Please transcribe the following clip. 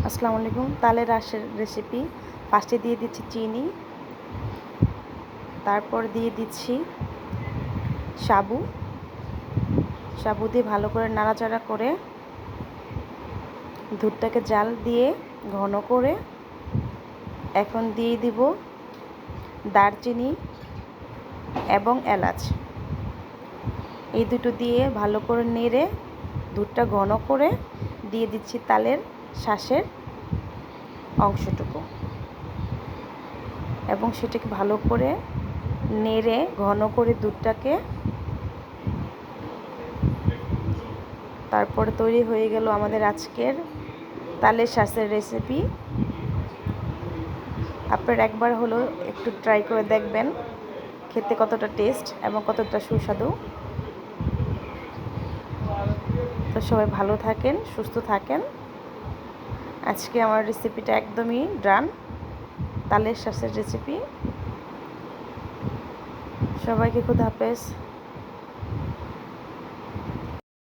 আসসালামু আলাইকুম। তালের রসের রেসিপি। ফার্স্টে দিয়ে দিচ্ছি চিনি, তারপর দিয়ে দিচ্ছি সাবু দিয়ে ভালো করে নাড়াচাড়া করে দুধটাকে জাল দিয়ে ঘন করে এখন দিয়ে দিব দারচিনি এবং এলাচ। এই দুটো দিয়ে ভালো করে নেড়ে দুধটা ঘন করে দিয়ে দিচ্ছি তালের শাঁসের অংশটুকু এবং সেটাকে ভালো করে নেড়ে ঘন করে দুধটাকে, তারপরে তৈরি হয়ে গেল আমাদের আজকের তালের শাঁসের রেসিপি। আপনারা একবার হলো একটু ট্রাই করে দেখবেন খেতে কতটা টেস্ট এবং কতটা সুস্বাদু। তো সবাই ভালো থাকেন, সুস্থ থাকেন। আজকে আমার রেসিপিটা একদমই ডান, তালের শাঁসের রেসিপি। সবাইকে খুদা হাফেজ।